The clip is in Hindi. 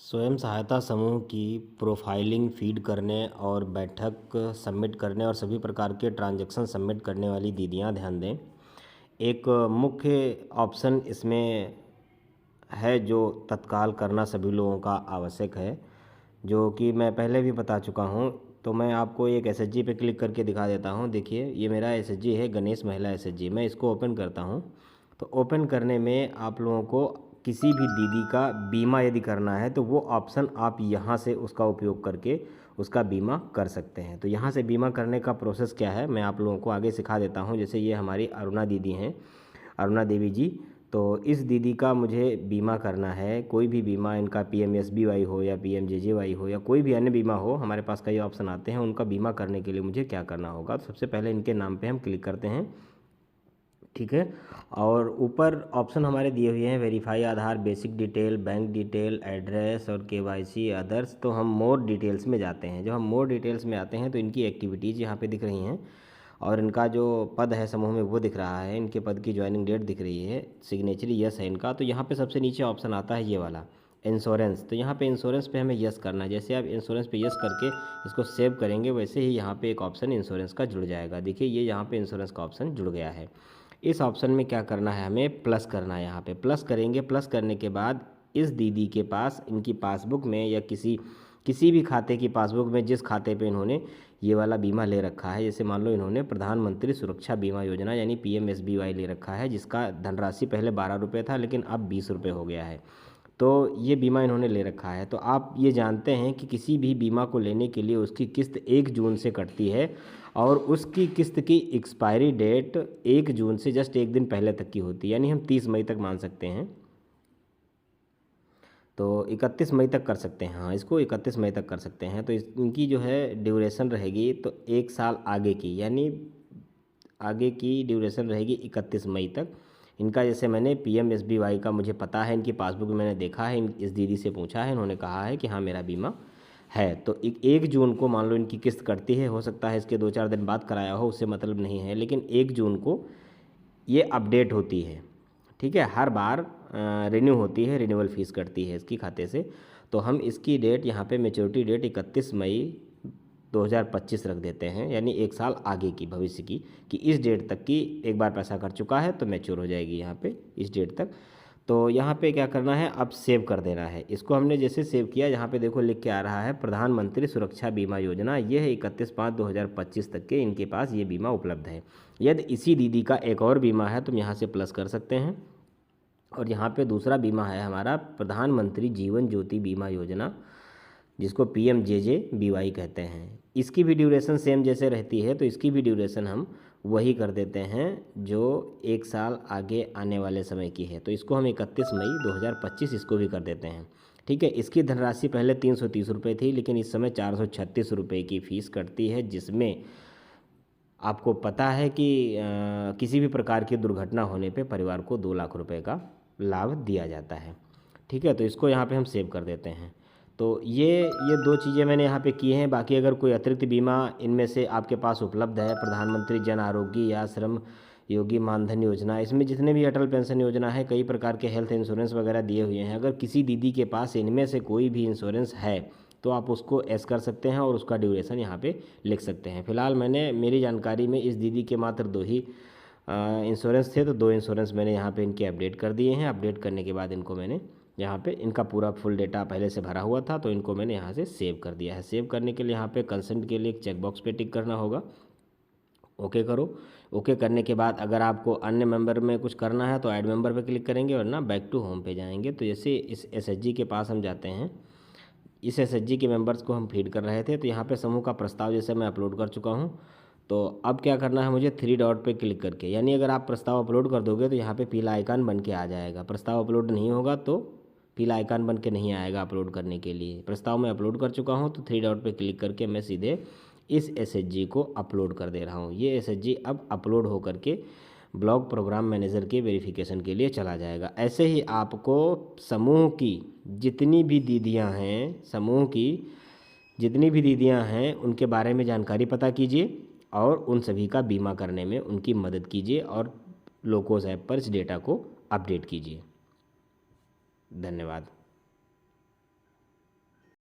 स्वयं सहायता समूह की प्रोफाइलिंग फीड करने और बैठक सबमिट करने और सभी प्रकार के ट्रांजैक्शन सबमिट करने वाली दीदियां ध्यान दें। एक मुख्य ऑप्शन इसमें है जो तत्काल करना सभी लोगों का आवश्यक है, जो कि मैं पहले भी बता चुका हूं। तो मैं आपको एक एसएचजी पे क्लिक करके दिखा देता हूं। देखिए, ये मेरा एसएचजी है, गणेश महिला एसएचजी। मैं इसको ओपन करता हूं। तो ओपन करने में आप लोगों को किसी भी दीदी का बीमा यदि करना है तो वो ऑप्शन आप यहाँ से उसका उपयोग करके उसका बीमा कर सकते हैं। तो यहाँ से बीमा करने का प्रोसेस क्या है मैं आप लोगों को आगे सिखा देता हूँ। जैसे ये हमारी अरुणा दीदी हैं, अरुणा देवी जी। तो इस दीदी का मुझे बीमा करना है, कोई भी बीमा, इनका पीएमएसबीवाई हो या पीएमजेजेवाई हो या कोई भी अन्य बीमा हो, हमारे पास कई ऑप्शन आते हैं। उनका बीमा करने के लिए मुझे क्या करना होगा? तो सबसे पहले इनके नाम पे हम क्लिक करते हैं, ठीक है। और ऊपर ऑप्शन हमारे दिए हुए हैं, verify Aadhaar, basic detail, bank detail, address और केवाईसी अदर्स। तो हम मोर डिटेल्स में जाते हैं। जब हम मोर डिटेल्स में आते हैं तो इनकी एक्टिविटीज़ यहाँ पे दिख रही हैं और इनका जो पद है समूह में वो दिख रहा है। इनके पद की ज्वाइनिंग डेट दिख रही है, सिग्नेचरी यस है इनका। तो यहाँ पे सबसे नीचे ऑप्शन आता है ये वाला इंश्योरेंस। तो यहाँ पे इंश्योरेंस पे हमें यस करना है। जैसे आप इंश्योरेंस पे यस करके इसको सेव करेंगे वैसे ही यहाँ पे एक ऑप्शन इंश्योरेंस का जुड़ जाएगा। देखिए, ये यहाँ पे इंश्योरेंस का ऑप्शन जुड़ गया है। इस ऑप्शन में क्या करना है, हमें प्लस करना है। यहाँ पे प्लस करेंगे। प्लस करने के बाद इस दीदी के पास इनकी पासबुक में या किसी भी खाते की पासबुक में जिस खाते पे इन्होंने ये वाला बीमा ले रखा है, जैसे मान लो इन्होंने प्रधानमंत्री सुरक्षा बीमा योजना यानी पीएमएसबीवाई ले रखा है, जिसका धनराशि पहले 12 रुपये था लेकिन अब 20 रुपये हो गया है। तो ये बीमा इन्होंने ले रखा है। तो आप ये जानते हैं कि किसी भी बीमा को लेने के लिए उसकी किस्त 1 जून से कटती है और उसकी किस्त की एक्सपायरी डेट 1 जून से जस्ट एक दिन पहले तक की होती है, यानी हम 30 मई तक मान सकते हैं। तो 31 मई तक कर सकते हैं, हाँ, इसको 31 मई तक कर सकते हैं। तो इनकी जो है ड्यूरेशन रहेगी तो 1 साल आगे की, यानी आगे की ड्यूरेशन रहेगी 31 मई तक। इनका जैसे मैंने पीएमएसबीवाई का मुझे पता है, इनकी पासबुक में मैंने देखा है, इस दीदी से पूछा है, इन्होंने कहा है कि हाँ मेरा बीमा है। तो 1 जून को मान लो इनकी किस्त कटती है, हो सकता है इसके 2-4 दिन बाद कराया हो, उससे मतलब नहीं है, लेकिन 1 जून को ये अपडेट होती है, ठीक है। हर बार रिन्यू होती है, रिन्यूअल फीस कटती है इसकी खाते से। तो हम इसकी डेट यहाँ पे मैच्योरिटी डेट 31 मई 2025 रख देते हैं, यानी 1 साल आगे की भविष्य की, कि इस डेट तक की एक बार पैसा कट चुका है तो मैच्योर हो जाएगी यहाँ पे इस डेट तक। तो यहाँ पे क्या करना है, अब सेव कर देना है इसको। हमने जैसे सेव किया, यहाँ पे देखो लिख के आ रहा है प्रधानमंत्री सुरक्षा बीमा योजना। ये है 31/5/2025 तक के इनके पास ये बीमा उपलब्ध है। यदि इसी दीदी का एक और बीमा है तो हम यहाँ से प्लस कर सकते हैं। और यहाँ पे दूसरा बीमा है हमारा प्रधानमंत्री जीवन ज्योति बीमा योजना, जिसको पीएमजेजेबीवाई कहते हैं। इसकी भी ड्यूरेशन सेम जैसे रहती है, तो इसकी भी ड्यूरेशन हम वही कर देते हैं जो 1 साल आगे आने वाले समय की है। तो इसको हम 31 मई 2025 इसको भी कर देते हैं, ठीक है। इसकी धनराशि पहले 330 रुपये थी, लेकिन इस समय 436 रुपये की फ़ीस कटती है, जिसमें आपको पता है कि किसी भी प्रकार की दुर्घटना होने पे परिवार को 2 लाख रुपए का लाभ दिया जाता है, ठीक है। तो इसको यहाँ पे हम सेव कर देते हैं। तो ये 2 चीज़ें मैंने यहाँ पे की हैं। बाकी अगर कोई अतिरिक्त बीमा इनमें से आपके पास उपलब्ध है, प्रधानमंत्री जन आरोग्य या श्रम योगी मानधन योजना, इसमें जितने भी अटल पेंशन योजना है, कई प्रकार के हेल्थ इंश्योरेंस वगैरह दिए हुए हैं। अगर किसी दीदी के पास इनमें से कोई भी इंश्योरेंस है तो आप उसको एस कर सकते हैं और उसका ड्यूरेशन यहाँ पे लिख सकते हैं। फिलहाल मैंने मेरी जानकारी में इस दीदी के मात्र 2 ही इंश्योरेंस थे, तो 2 इंश्योरेंस मैंने यहाँ पे इनके अपडेट कर दिए हैं। अपडेट करने के बाद इनको मैंने यहाँ पे इनका पूरा फुल डेटा पहले से भरा हुआ था, तो इनको मैंने यहाँ से सेव कर दिया है। सेव करने के लिए यहाँ पे कंसेंट के लिए एक चेकबॉक्स पे टिक करना होगा, ओके करो। ओके करने के बाद अगर आपको अन्य मेंबर में कुछ करना है तो ऐड मेंबर पे क्लिक करेंगे, वरना बैक टू होम पे जाएंगे। तो जैसे इस एसएचजी के पास हम जाते हैं, इस एसएचजी के मेंबर्स को हम फीड कर रहे थे, तो यहाँ पे समूह का प्रस्ताव जैसे मैं अपलोड कर चुका हूँ। तो अब क्या करना है मुझे, 3 डॉट पे क्लिक करके, यानी अगर आप प्रस्ताव अपलोड कर दोगे तो यहाँ पे पीला आइकन बन के आ जाएगा। प्रस्ताव अपलोड नहीं होगा तो पीला आइकन बन के नहीं आएगा अपलोड करने के लिए। प्रस्ताव मैं अपलोड कर चुका हूँ, तो 3 डॉट पे क्लिक करके मैं सीधे इस एसएचजी को अपलोड कर दे रहा हूँ। ये एसएचजी अब अपलोड होकर के ब्लॉक प्रोग्राम मैनेजर के वेरिफिकेशन के लिए चला जाएगा। ऐसे ही आपको समूह की जितनी भी दीदियां हैं, समूह की जितनी भी दीदियां हैं उनके बारे में जानकारी पता कीजिए और उन सभी का बीमा करने में उनकी मदद कीजिए और लोकोस ऐप पर इस डेटा को अपडेट कीजिए। धन्यवाद।